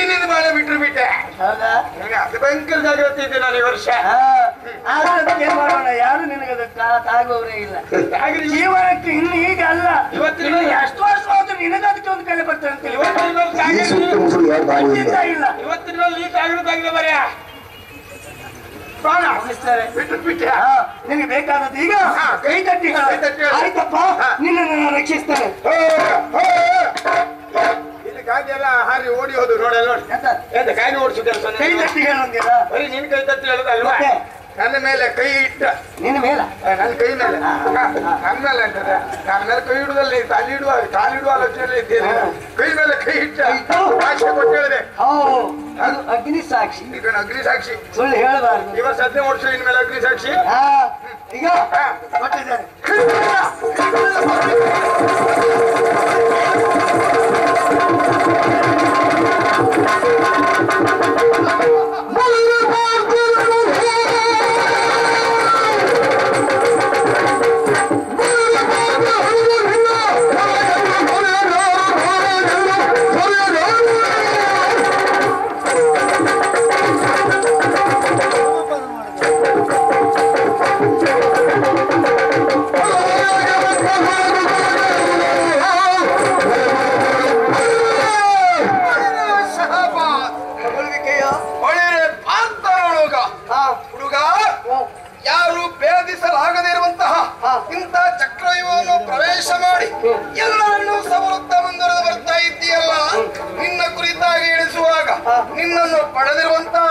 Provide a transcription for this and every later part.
ನಿನ್ನಿಂದ ಬಾಳೆ ಬಿಟ್ಟರು ಬಿಟ್ಟೆ. ಹೌದಾ? ಅದು ಭಯಂಕರ ಜಾಗ್ರತೆ ಇದೆ ನಾನು ಈ ವರ್ಷ. ಏನ್ ಮಾಡೋಣ, ಯಾರು ನಿನಗದ ತಾಗುವವರೇ ಇಲ್ಲ. ಜೀವನಕ್ಕೆ ಇನ್ನು ಈಗ ಅಲ್ಲ, ಇವತ್ತಿನ ಎಷ್ಟು ವರ್ಷ ಹೋದ್ರು ನಿನಗದಕ್ಕೆ ಒಂದು ಕಲೆ ಬರ್ತದೆ ಅಂತ ಇಲ್ಲ. ಇವತ್ತಿನ ನೀ ಜಾಗ್ರತೆ ಬರೆಯ ನಿನಗೆ ಬೇಕಾದದ್ದು ಈಗ ಕೈ ತಟ್ಟಿ ಆಯ್ತಪ್ಪ, ನಿನ್ನನ್ನು ನಾನು ರಕ್ಷಿಸ್ತೇನೆ. ಇಲ್ಲಿ ಗಾಡಿ ಎಲ್ಲ ಹಾರಿ ಓಡಿ ಹೋದು ನೋಡಲ್ಲ ನೋಡಿ. ಎಂತ ಗಾಡಿ ಓಡಿಸು ಕೆಲಸ ಕೈ ತಟ್ಟಿ ಹೇಳೋದಿಲ್ಲ, ಬರೀ ನಿನ್ ಕೈ ತಟ್ಟಿ ಹೇಳೋದಲ್ವಾ? ನನ್ನ ಮೇಲೆ ಕೈ ಇಟ್ಟ. ನಿನ್ನ ಮೇಲ? ನನ್ನ ಕೈ ಮೇಲೆ. ನನ್ನ ಮೇಲೆ ಅಂತದೆ, ನನ್ನ ಮೇಲೆ ಕೈ ಇಡುದಲ್ಲಿ ಕಾಲಿಡುವ ಆಲೋಚನೆ ಇದ್ದೇನೆ. ಕೈ ಮೇಲೆ ಕೈ ಇಟ್ಟ ಸಾಕ್ಷ್ಯ ಕೊಟ್ಟು ಹೇಳಿದೆ. ಅದು ಅಗ್ನಿ ಸಾಕ್ಷಿ. ಈಗ ಅಗ್ನಿ ಸಾಕ್ಷಿ ಸುಳ್ಳು ಹೇಳಬಾರ್ದು. ಇವಾಗ 15 ವರ್ಷ ಇನ್ ಮೇಲೆ ಅಗ್ನಿ ಸಾಕ್ಷಿ. ಈಗ ಕೊಟ್ಟಿದ್ದಾರೆ. ಯಾರು ಭೇದಿಸಲಾಗದೇ ಇರುವಂತಹ ಇಂಥ ಚಕ್ರವ್ಯೂಹವನ್ನು ಪ್ರವೇಶ ಮಾಡಿ ಎಲ್ಲರನ್ನೂ ಸವರುತ್ತ ಮುಂದುವರೆದು ಬರ್ತಾ ಇದ್ದೀಯಲ್ಲ, ನಿನ್ನ ಕುರಿತಾಗಿ ಇಳಿಸುವಾಗ ನಿನ್ನನ್ನು ಪಡೆದಿರುವಂತಹ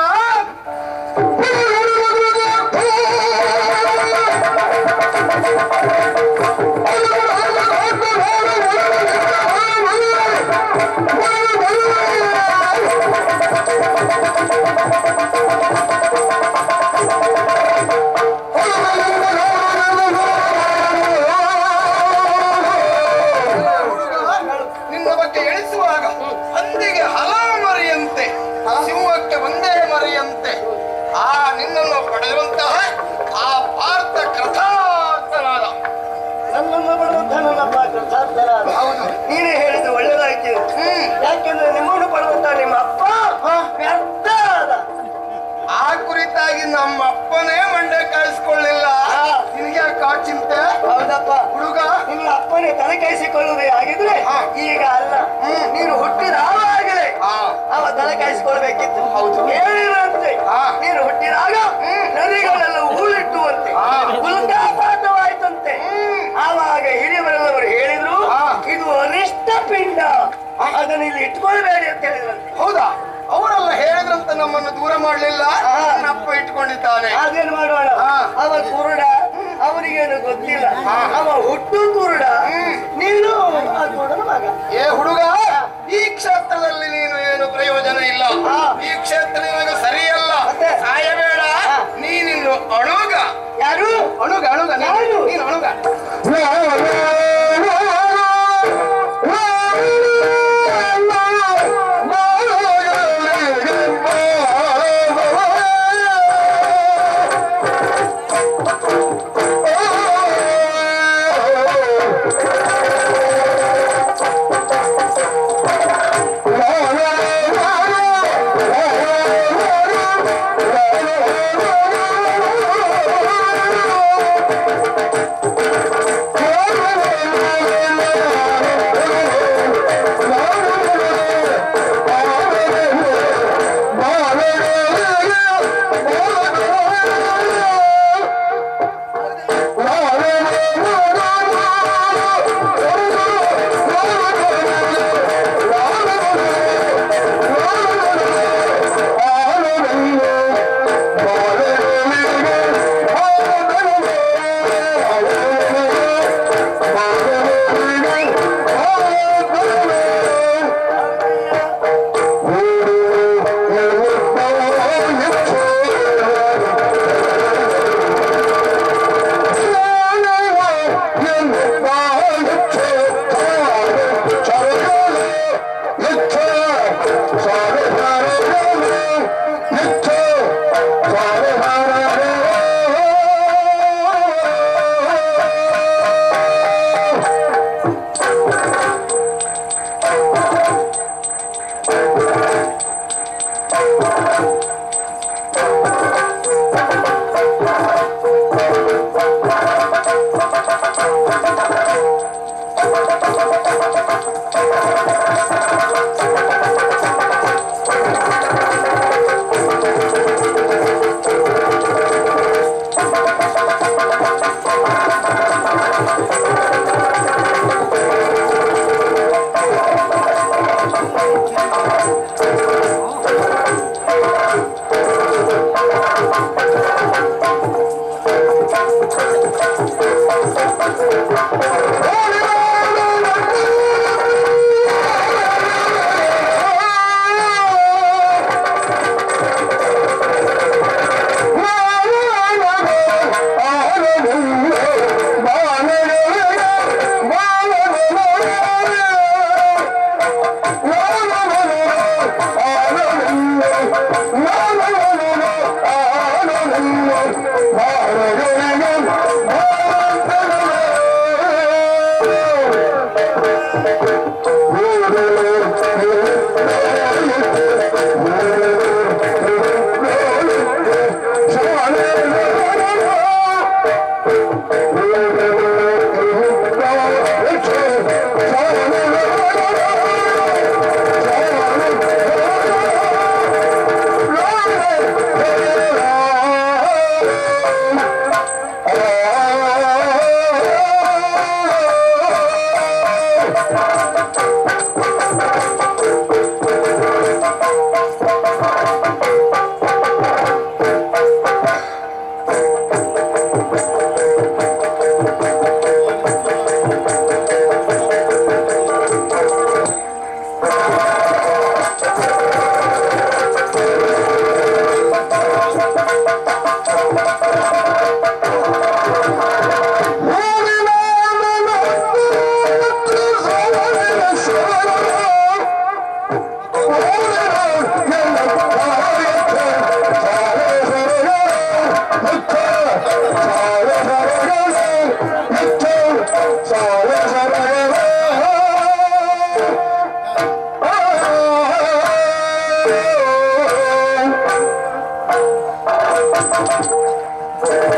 ನಿನ್ನನ್ನು ಪಡೆಯುವಂತಹ ಆ ಪಾರ್ಥ ಕೃತಾರ್ಥನಾದ ನನ್ನನ್ನು ಪಡೆದಂತಹ ನನ್ನಪ್ಪ ಕೃತಾರ್ಥನಾದ. ನೀನೇ ಹೇಳಿದ್ದು ಒಳ್ಳೆದಾಯ್ತು. ಯಾಕೆಂದ್ರೆ ನಿಮ್ಮನ್ನು ಪಡೆದಂತಹ ನಿಮ್ಮ ಅಪ್ಪ ವ್ಯರ್ಥ ಆದ. ಆ ಕುರಿತಾಗಿ ನಮ್ಮ ಅಪ್ಪನೇ ಮಂಡೆ ಕಾಯಿಸ್ಕೊಳ್ಳಿಲ್ಲ. ನಿನಗೆ ಯಾಕೆ ಆ ಚಿಂತೆ? ಹೌದಪ್ಪ ಹುಡುಗ, ನಿಮ್ಮ ಅಪ್ಪನೇ ತಲೆ ಕಾಯಿಸಿಕೊಳ್ಳುವುದೇ ಆಗಿದ್ರೆ ಈಗ ಅಲ್ಲ, ನೀನು ಹುಟ್ಟಿದ ಆವಾಗಲೇ ಅವ ತಲೆ ಕಾಯಿಸಿಕೊಳ್ಬೇಕಿತ್ತು. ಹೇಳಿರಂತೆ ನೀನು ಹುಟ್ಟಿದಾಗ ನದಿಗಳೆಲ್ಲ ಹೂಳಿಟ್ಟುವಂತೆ ಉಲ್ಕಾಪಾತವಾಯ್ತಂತೆ. ಆವಾಗ ಹಿರಿಯವರೆಲ್ಲವರು ಹೇಳಿದ್ರು ಇದು ಅರಿಷ್ಟ ಪಿಂಡ, ಅದನ್ನ ಇಲ್ಲಿ ಇಟ್ಕೊಳ್ಬೇಡಿ ಅಂತ ಹೇಳಿದ್ರಂತೆ. ಹೌದಾ? ಅವರೆಲ್ಲ ಹೇಳಿದ್ರಂತ ನಮ್ಮನ್ನು ದೂರ ಮಾಡ್ಲಿಲ್ಲ, ಅಪ್ಪ ಇಟ್ಕೊಂಡಿದ್ದಾನೆ. ಅದೇನ್ ಮಾಡೋಣ, ಅವ ಕುರುಡ, ಅವನಿಗೇನು ಗೊತ್ತಿಲ್ಲ. ಅವ ಹುಟ್ಟು ಕುರುಡ, ನೀನು ಆ ಕುರುಡನ ಮಗ. ಏ ಹುಡುಗ, ಈ ಕ್ಷೇತ್ರದಲ್ಲಿ ನೀನು ಏನು ಪ್ರಯೋಜನ ಇಲ್ಲ. ಈ ಕ್ಷೇತ್ರ ನಿನಗೆ ಸರಿಯಲ್ಲ. ಸಾಯಬೇಡ, ನೀನಿನ್ನು ಅಣುಗ. ಯಾರು ಅಣುಗ? ಅಣುಗ ನೀನು ಅಣುಗ. Oh